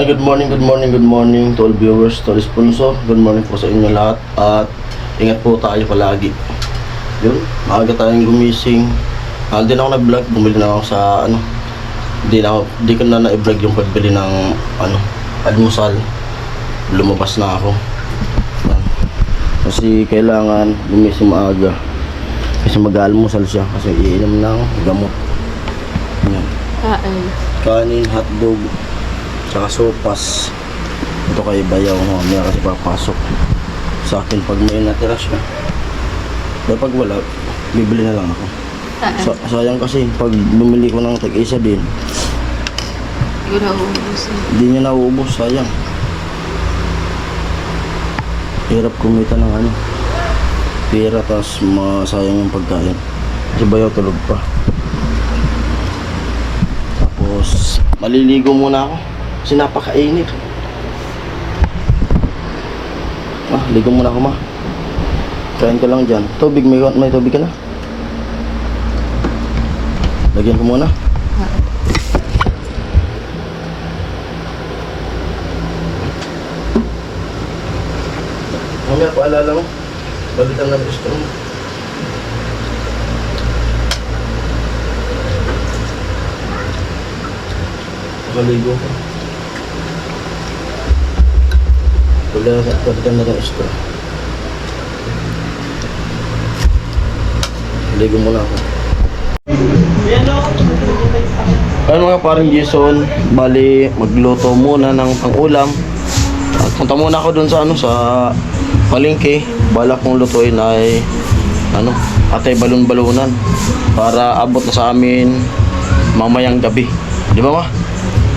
Hi, good morning to all viewers, to all sponsor. Good morning po sa inyo lahat at ingat po tayo palagi. Yun, maaga tayong gumising. Hindi na ako nag-vlog, bumili na ako sa di ko na na-vlog yung pagbili ng almusal. Lumabas na ako. Kasi kailangan gumising maaga. Kasi mag-almusal siya kasi iinom ng gamot. Yan. Kanin, hotdog, tsaka sopas. Ito kay Bayaw, mamaya kasi papasok sa akin pag may natira siya. Pero pag wala, bibili na lang ako. Sayang kasi pag bumili ko ng tag-isa din, hindi niya nauubos, sayang. Hirap kumita ng pera, tas masayang yung pagkain. Si Bayaw tulog pa. Tapos maliligo muna ako kasi napakainit. Ligo muna ako, ma. Kain ka lang dyan. Tubig, may tubig ka na? Lagyan ko muna. Mamaya paalala mo, balitan na gusto mo. Nakaligo ko. Balitan na ng extra. Ligo muna ako. Ayun mga parang Jason, bali magluto muna ng pang-ulam. At punta muna ako dun sa sa palengke. Balak kong lutuin ay atay balon-balunan para abot na sa amin mamayang gabi. Di ba, ma?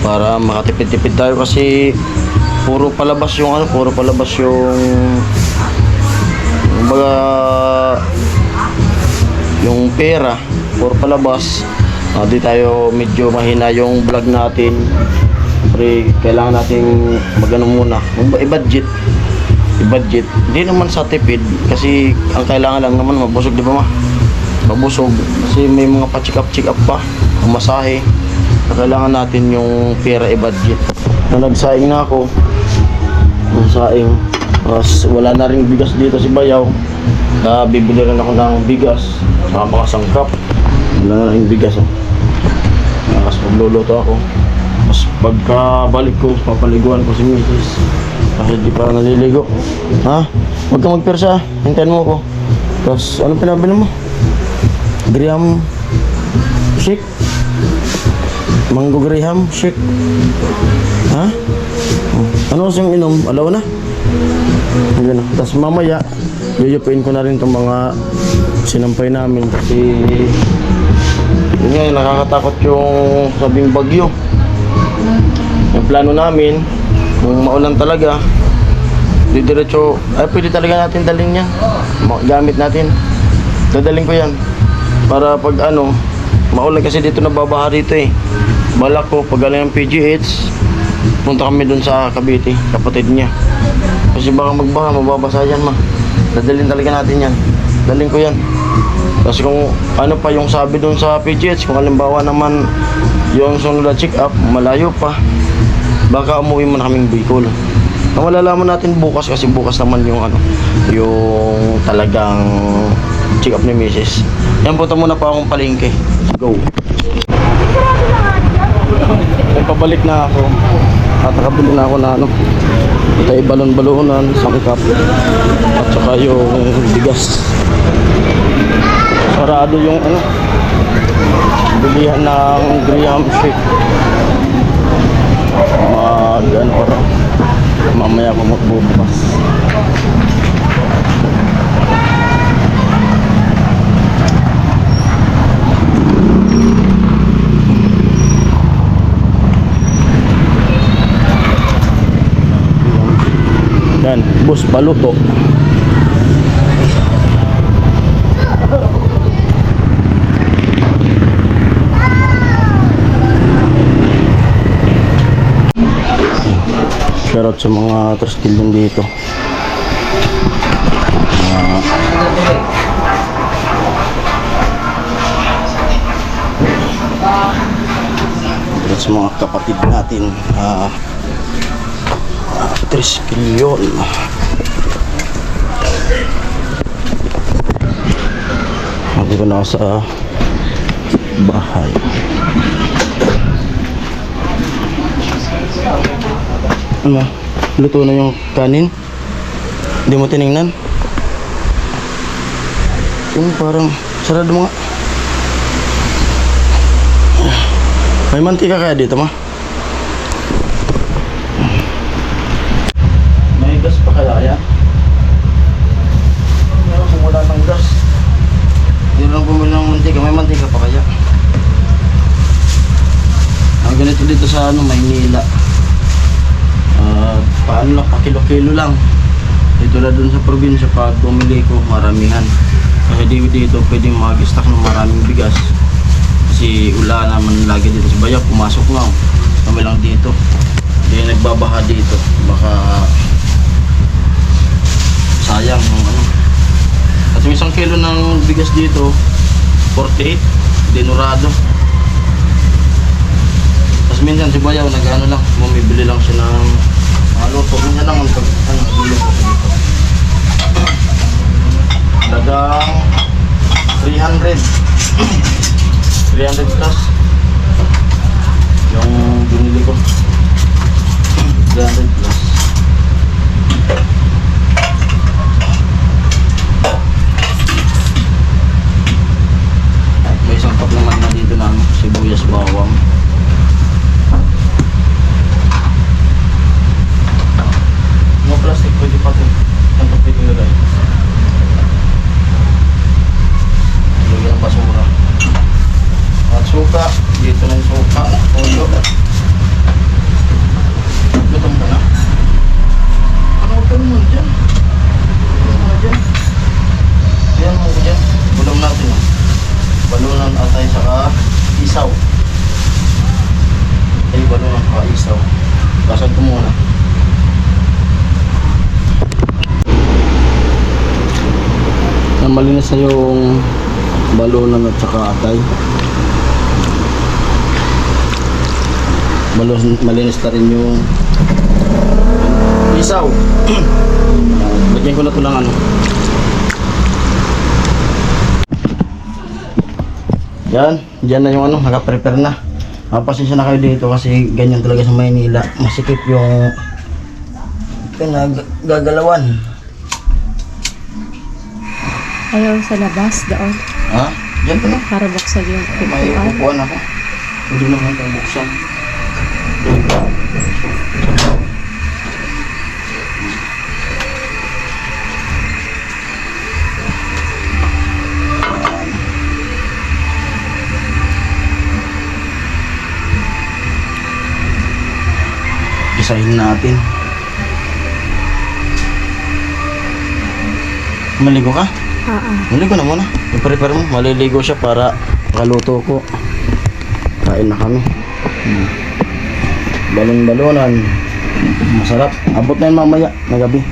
Para makatipid-tipid tayo kasi puro palabas yung yung pera, puro palabas. Di tayo medyo mahina yung vlog natin. Pero kailangan nating muna, i-budget. Hindi naman sa tipid kasi ang kailangan lang naman mabusog, di ba, ma? Mabusog kasi may mga pa-check up pa, masahe. Kailangan natin yung pera i-budget. Nagsaing na ako. Tapos wala na rin bigas dito si Bayaw. Bibili rin ako ng bigas saka mga sangkap. Wala na rin bigas. Tapos magluluto ako. Tapos pagkabalik ko, papaliguan ko si Mrs. Kasi di pa naliligo. Huwag kang magpersa. Hintayin mo ako. Tapos anong pinabili mo? Graham shake? Mango Graham shake. Ano kasi yung inom? Alaw na? Ayan na. Tapos mamaya yuyupuin ko na rin itong mga sinampay namin kasi yun nga, nakakatakot yung sabing bagyo. Yung plano namin kung maulan talaga, didiretso pwede talaga natin dalhin yan, gamit natin, dadaling ko yan para pag maulan kasi dito nababaha dito balak ko pag galing ng PGH punta kami dun sa Cavite, kapatid niya kasi baka magbaha, mababasa yan, ma. Dadalhin talaga natin yan, daling ko yan. Kasi kung pa yung sabi dun sa PGH, kung halimbawa naman yung sunod na check up malayo pa, baka umuwi mo na kaming Bicol. Ang malalaman natin bukas kasi bukas naman yung yung talagang check up ni Mrs. Yan, punta muna pa akong palengke. Go. Pabalik na ako at nakabili na ako na itay balon-balunan, sangkap at saka yung bigas. Sarado yung bilihan ng Graham shake. Para mamaya ako magbubukas. Yan, Boss Baluto. Shoutout sa mga trusted din dito. At sa mga kapatid natin Triskilyon. Ako ko na ako sa bahay. Ano? Luto na yung kanin? Hindi mo tinignan? Yung parang sarado mo nga. May mantika kaya dito, ma? May gas pa kaya yan? Meron kung wala ng gas. Hindi lang bumili ng mantika. May mantika pa kaya? Ang ganito dito sa Maynila. Paano lang, pakilo-kilo lang. Dito na dun sa probinsya, pag bumili ko, maramihan. Kasi dito pwedeng mag-stock ng maraming bigas. Kasi ula naman lagi dito sa bayan, pumasok lang. Kami lang dito. Hindi nagbabaha dito. Baka sayang yung ano. Kasi isang kilo ng bigas dito, 48, dinurado. Tapos minsan si Bayaw nag-ano lang, bumibili lang siya ng luto. Minsan lang pag nagulo ko dito. Dagang 300 plus yung binili ko. 300 plus. May isang pack naman na dito na sibuyas, bawang. Mga plastic pwede pati. Ang pwede nilagay. Lagyan ng basura. At suka. Dito na yung suka. Toyo. Gutom ka na? Ano ka naman dyan? Ano ka dyan? Ayan mo ko dyan. Gulam natin o. Balunan atay saka isaw. Ay balunan saka isaw. Basag ko muna. Malinis na yung balunan at saka atay. Malinis na rin yung isaw. Lagyan ko na ito lang ano. Yan, dyan na yung ano, naka-prepare na. Pasensya na kayo dito kasi ganyan talaga sa Maynila. Masikip yung pinag-gagalawan. Ayaw sa labas doon. Ha? Diyan pa na. Para buksan yung May pintuan. upuan ako. Hindi naman ito buksan. Gisahin natin. Maligo ka? Maligo na muna. I-prepare mo. Maliligo siya para makaluto ko. Kain na kami. Balon-balonan. Masarap. Abot na yun mamaya na gabi.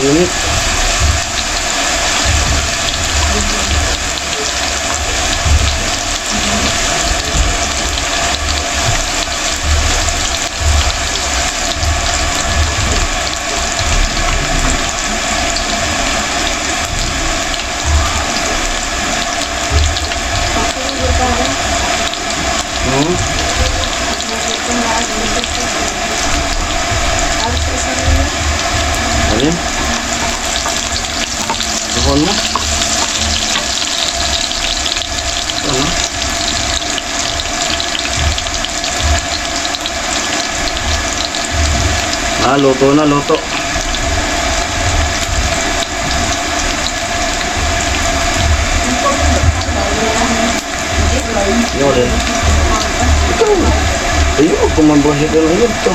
Init. Alin? Tuhon mo? Ano? Luto na, luto. Yung ulit. Ikaw. Ayun, kumambrosit na lang ito.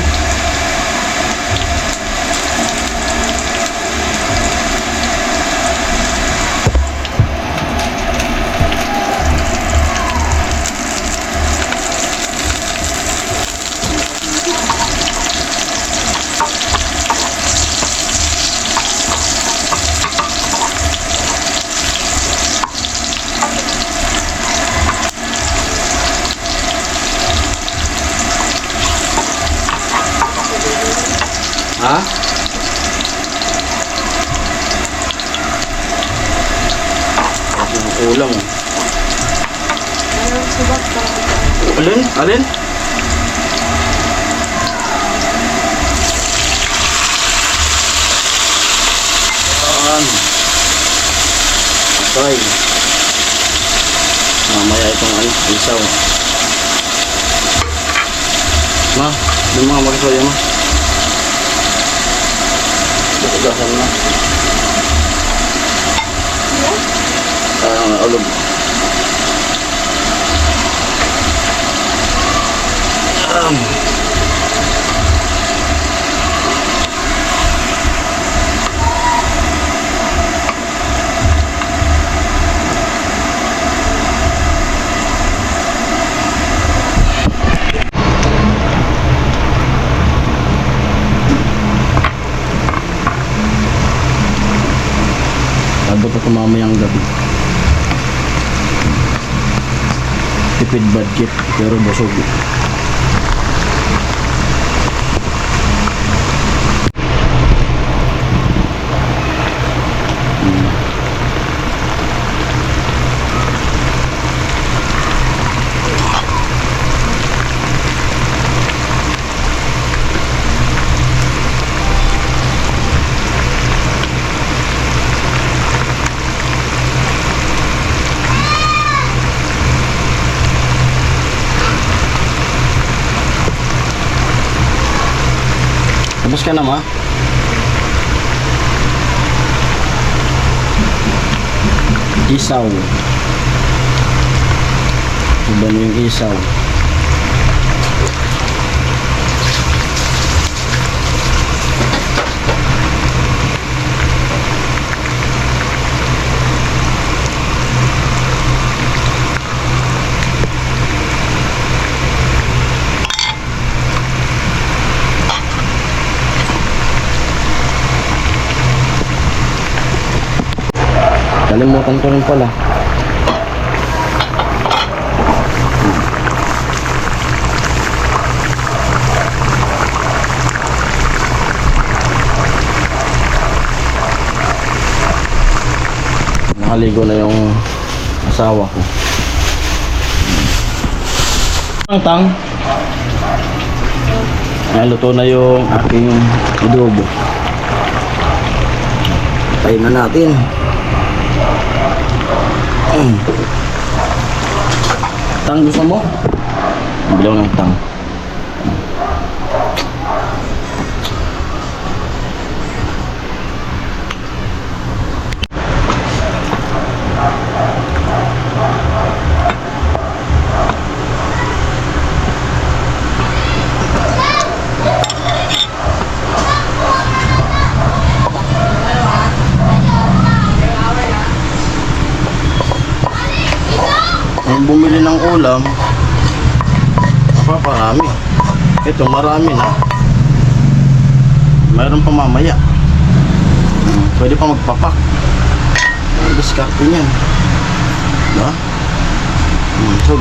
Ha? Ang ulam. Ayaw subak pa. Alin? Alin? Ayan. Okay. Mamaya itong ano, isaw. Ma, yung mga magsoya mo. Tugasan na. Ulog. Bago pa mamayang gabi. Tipid budget pero busog. Tapos ka na, ma? Isaw. Iba na yung isaw. Kalimutan ko rin pala. Nakaligo na yung asawa ko. Tang. Naluto na yung aking adobo. Tayin na natin. Tang gusto mo? Bilaw ng tang. Ang bumili ng ulam, parami. Ito, marami na. Mayroon pa mamaya. Pwede pa magpapak. Diskarte niyan. Diba? So,